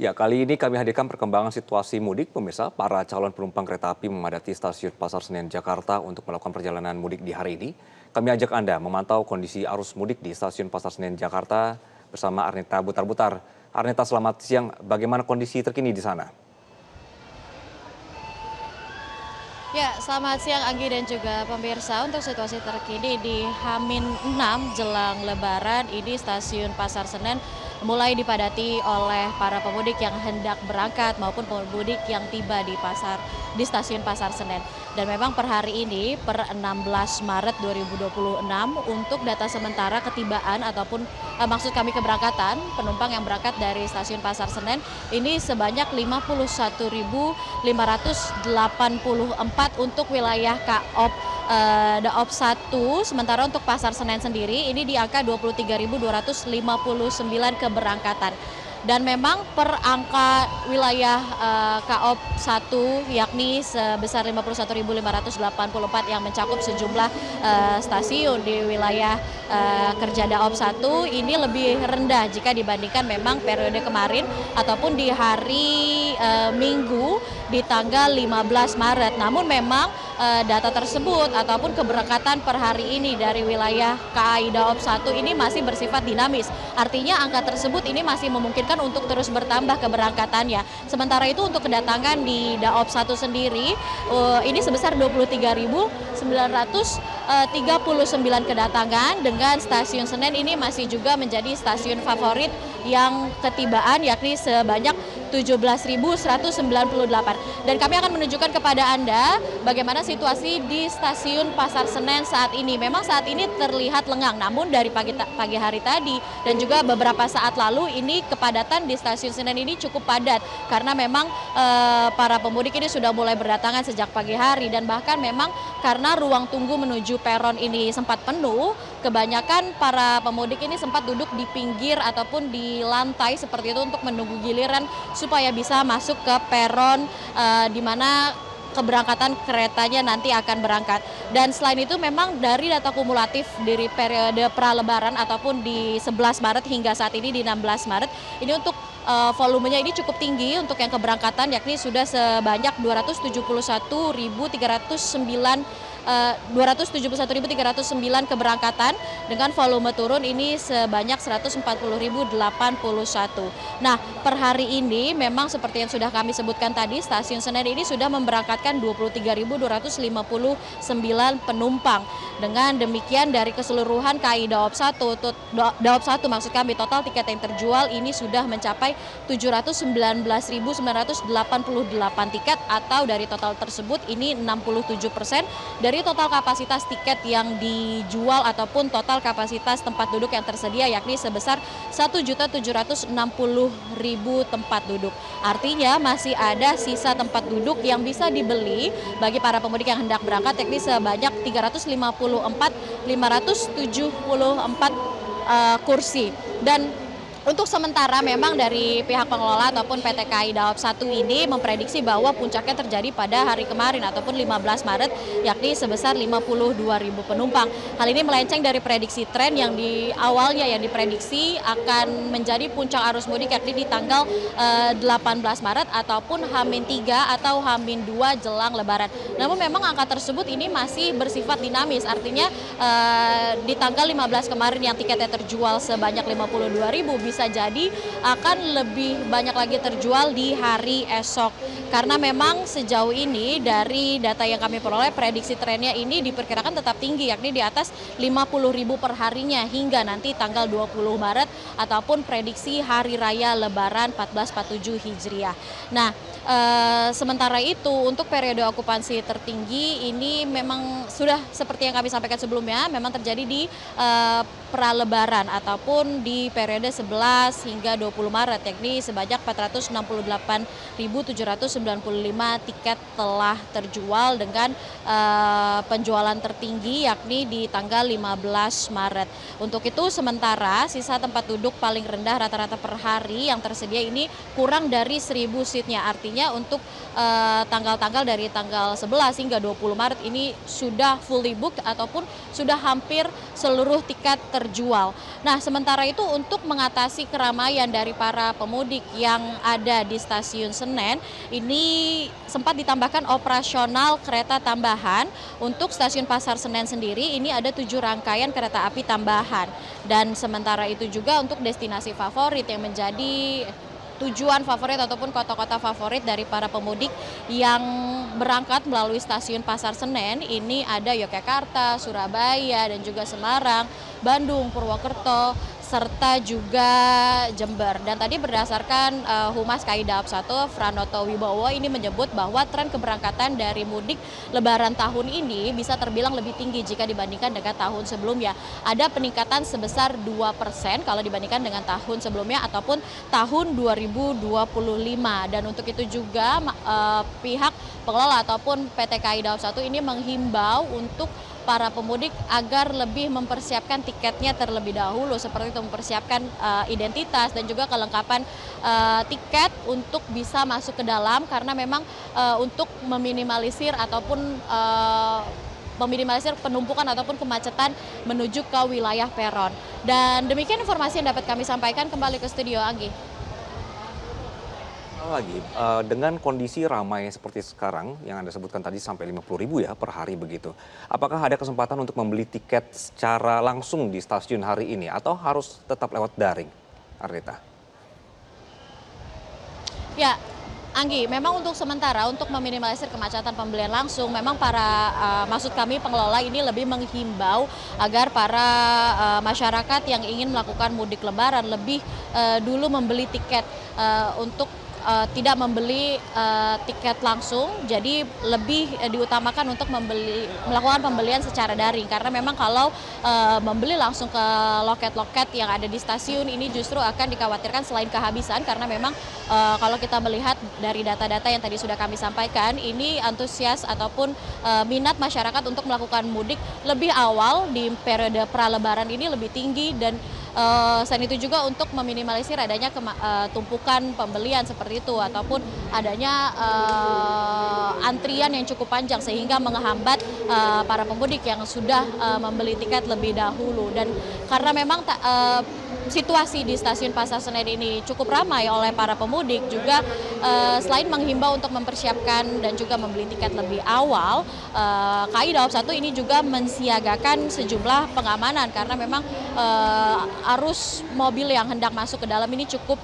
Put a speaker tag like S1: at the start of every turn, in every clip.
S1: Ya, kali ini kami hadirkan perkembangan situasi mudik, pemirsa. Para calon penumpang kereta api memadati stasiun Pasar Senen, Jakarta untuk melakukan perjalanan mudik di hari ini. Kami ajak Anda memantau kondisi arus mudik di stasiun Pasar Senen, Jakarta bersama Arneta Butar-Butar. Arneta, selamat siang. Bagaimana kondisi terkini di sana?
S2: Ya, selamat siang Anggi dan juga pemirsa. Untuk situasi terkini di H-6 jelang Lebaran, ini stasiun Pasar Senen mulai dipadati oleh para pemudik yang hendak berangkat maupun pemudik yang tiba di stasiun Pasar Senen. Dan memang per hari ini, per 16 Maret 2026, untuk data sementara ketibaan ataupun maksud kami keberangkatan penumpang yang berangkat dari stasiun Pasar Senen ini sebanyak 51.584 untuk wilayah Daop 1, sementara untuk Pasar Senen sendiri ini di angka 23.259 keberangkatan. Dan memang per angka wilayah Daop 1 yakni sebesar 51.584 yang mencakup sejumlah stasiun di wilayah kerja Daop 1 ini lebih rendah jika dibandingkan memang periode kemarin ataupun di hari Minggu di tanggal 15 Maret. Namun memang data tersebut ataupun keberangkatan per hari ini dari wilayah KAI Daop 1 ini masih bersifat dinamis. Artinya angka tersebut ini masih memungkinkan untuk terus bertambah keberangkatannya. Sementara itu untuk kedatangan di Daop 1 sendiri ini sebesar 23.939 kedatangan, dengan stasiun Senen ini masih juga menjadi stasiun favorit yang ketibaan yakni sebanyak 17.198. Dan kami akan menunjukkan kepada Anda bagaimana situasi di stasiun Pasar Senen saat ini. Memang saat ini terlihat lengang, namun dari pagi hari tadi dan juga beberapa saat lalu ini kepadatan di stasiun Senen ini cukup padat karena memang para pemudik ini sudah mulai berdatangan sejak pagi hari, dan bahkan memang karena ruang tunggu menuju peron ini sempat penuh, kebanyakan para pemudik ini sempat duduk di pinggir ataupun di lantai seperti itu untuk menunggu giliran supaya bisa masuk ke peron di mana keberangkatan keretanya nanti akan berangkat. Dan selain itu memang dari data kumulatif dari periode pra-lebaran ataupun di 11 Maret hingga saat ini di 16 Maret, ini untuk volumenya ini cukup tinggi untuk yang keberangkatan yakni sudah sebanyak 271.309 keberangkatan dengan volume turun ini sebanyak 140.081. Nah, per hari ini memang seperti yang sudah kami sebutkan tadi, stasiun Senen ini sudah memberangkatkan 23.259 penumpang. Dengan demikian dari keseluruhan KAI Daop 1 maksud kami, total tiket yang terjual ini sudah mencapai 719.988 tiket, atau dari total tersebut ini 67% dari total kapasitas tiket yang dijual ataupun total kapasitas tempat duduk yang tersedia yakni sebesar 1.760.000 tempat duduk. Artinya masih ada sisa tempat duduk yang bisa dibeli bagi para pemudik yang hendak berangkat yakni sebanyak 354.574 kursi. Dan untuk sementara memang dari pihak pengelola ataupun PT KAI Daop 1 ini memprediksi bahwa puncaknya terjadi pada hari kemarin ataupun 15 Maret yakni sebesar 52.000 penumpang. Hal ini melenceng dari prediksi tren yang di awalnya yang diprediksi akan menjadi puncak arus mudik yakni di tanggal 18 Maret ataupun H-3 atau H-2 jelang Lebaran. Namun memang angka tersebut ini masih bersifat dinamis, artinya di tanggal 15 kemarin yang tiketnya terjual sebanyak 52.000 bisa jadi akan lebih banyak lagi terjual di hari esok. Karena memang sejauh ini dari data yang kami peroleh, prediksi trennya ini diperkirakan tetap tinggi yakni di atas 50.000 per harinya hingga nanti tanggal 20 Maret ataupun prediksi Hari Raya Lebaran 1447 Hijriah. Nah, sementara itu untuk periode okupansi tertinggi ini memang sudah seperti yang kami sampaikan sebelumnya, memang terjadi di pra-lebaran ataupun di periode 11 hingga 20 Maret yakni sebanyak 468.795 tiket telah terjual dengan penjualan tertinggi yakni di tanggal 15 Maret. Untuk itu sementara sisa tempat duduk paling rendah rata-rata per hari yang tersedia ini kurang dari 1.000 seatnya, artinya artinya untuk tanggal-tanggal dari tanggal 11 hingga 20 Maret ini sudah fully booked ataupun sudah hampir seluruh tiket terjual. Nah, sementara itu untuk mengatasi keramaian dari para pemudik yang ada di Stasiun Senen, ini sempat ditambahkan operasional kereta tambahan. Untuk Stasiun Pasar Senen sendiri ini ada 7 rangkaian kereta api tambahan. Dan sementara itu juga untuk destinasi favorit yang menjadi tujuan favorit ataupun kota-kota favorit dari para pemudik yang berangkat melalui Stasiun Pasar Senen, ini ada Yogyakarta, Surabaya, dan juga Semarang, Bandung, Purwokerto, serta juga Jember. Dan tadi berdasarkan Humas KAI Daob 1 Pranoto Wibowo ini menyebut bahwa tren keberangkatan dari mudik Lebaran tahun ini bisa terbilang lebih tinggi jika dibandingkan dengan tahun sebelumnya. Ada peningkatan sebesar 2% kalau dibandingkan dengan tahun sebelumnya ataupun tahun 2025. Dan untuk itu juga pihak pengelola ataupun PT KAI Daob 1 ini menghimbau untuk para pemudik agar lebih mempersiapkan tiketnya terlebih dahulu, seperti itu mempersiapkan identitas dan juga kelengkapan tiket untuk bisa masuk ke dalam, karena memang untuk meminimalisir ataupun meminimalisir penumpukan ataupun kemacetan menuju ke wilayah peron. Dan demikian informasi yang dapat kami sampaikan. Kembali ke studio, Anggi.
S1: Lagi, dengan kondisi ramai seperti sekarang yang Anda sebutkan tadi sampai 50.000 ya per hari begitu. Apakah ada kesempatan untuk membeli tiket secara langsung di stasiun hari ini atau harus tetap lewat daring, Arnita?
S2: Ya, Anggi, memang untuk sementara untuk meminimalisir kemacetan pembelian langsung, memang maksud kami pengelola ini lebih menghimbau agar para masyarakat yang ingin melakukan mudik Lebaran lebih dulu membeli tiket untuk tidak membeli tiket langsung, jadi lebih diutamakan untuk melakukan pembelian secara daring, karena memang kalau membeli langsung ke loket-loket yang ada di stasiun ini justru akan dikhawatirkan selain kehabisan, karena memang kalau kita melihat dari data-data yang tadi sudah kami sampaikan, ini antusias ataupun minat masyarakat untuk melakukan mudik lebih awal di periode pra-lebaran ini lebih tinggi. Dan selain itu juga untuk meminimalisir adanya tumpukan pembelian seperti itu ataupun adanya antrian yang cukup panjang sehingga menghambat para pemudik yang sudah membeli tiket lebih dahulu. Dan karena memang situasi di Stasiun Pasar Senen ini cukup ramai oleh para pemudik, juga selain menghimbau untuk mempersiapkan dan juga membeli tiket lebih awal, KAI Daob 1 ini juga mensiagakan sejumlah pengamanan, karena memang arus mobil yang hendak masuk ke dalam ini cukup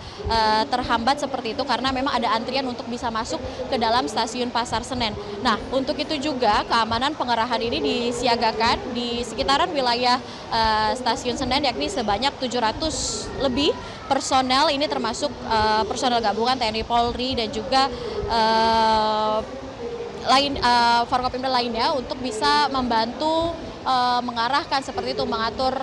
S2: terhambat seperti itu, karena memang ada antrian untuk bisa masuk ke dalam Stasiun Pasar Senen. Nah, untuk itu juga keamanan pengerahan ini disiagakan di sekitaran wilayah Stasiun Senen, yakni sebanyak 700 lebih personel, ini termasuk personel gabungan TNI Polri dan juga Forkopimda lainnya untuk bisa membantu mengarahkan seperti itu, mengatur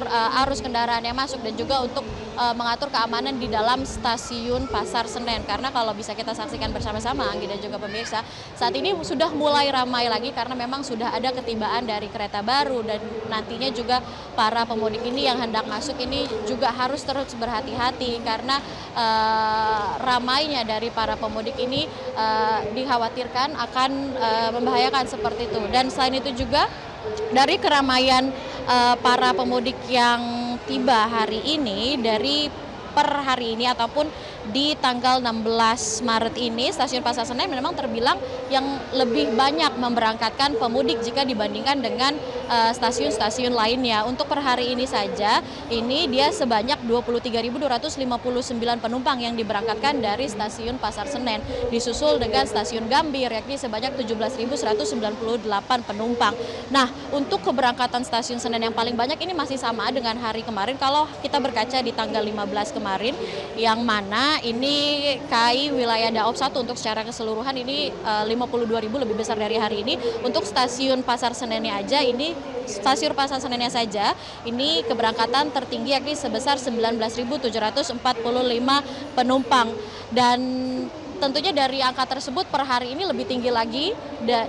S2: arus kendaraan yang masuk dan juga untuk mengatur keamanan di dalam Stasiun Pasar Senen. Karena kalau bisa kita saksikan bersama-sama, Anggi dan juga pemirsa, saat ini sudah mulai ramai lagi karena memang sudah ada ketibaan dari kereta baru, dan nantinya juga para pemudik ini yang hendak masuk ini juga harus terus berhati-hati karena ramainya dari para pemudik ini dikhawatirkan akan membahayakan seperti itu. Dan selain itu juga dari keramaian para pemudik yang tiba hari ini, dari per hari ini ataupun di tanggal 16 Maret ini, Stasiun Pasar Senen memang terbilang yang lebih banyak memberangkatkan pemudik jika dibandingkan dengan stasiun-stasiun lainnya. Untuk per hari ini saja, ini dia sebanyak 23.259 penumpang yang diberangkatkan dari Stasiun Pasar Senen, disusul dengan Stasiun Gambir yakni sebanyak 17.198 penumpang. Nah, untuk keberangkatan Stasiun Senen yang paling banyak ini masih sama dengan hari kemarin kalau kita berkaca di tanggal 15 kemarin, yang mana ini KAI wilayah Daob 1 untuk secara keseluruhan ini 52.000 lebih besar dari hari ini. Untuk Stasiun Pasar Senennya aja, ini Stasiun Pasar Senennya saja ini keberangkatan tertinggi yakni sebesar 19.745 penumpang. Dan tentunya dari angka tersebut per hari ini lebih tinggi lagi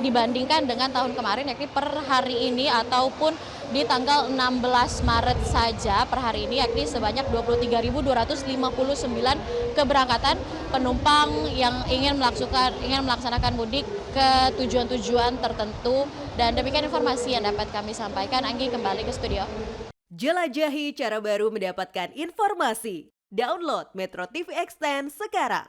S2: dibandingkan dengan tahun kemarin, yakni per hari ini ataupun di tanggal 16 Maret saja per hari ini, yakni sebanyak 23.259 keberangkatan penumpang yang ingin melaksanakan mudik ke tujuan-tujuan tertentu. Dan demikian informasi yang dapat kami sampaikan. Anggi, kembali ke studio.
S3: Jelajahi cara baru mendapatkan informasi. Download Metro TV Extend sekarang.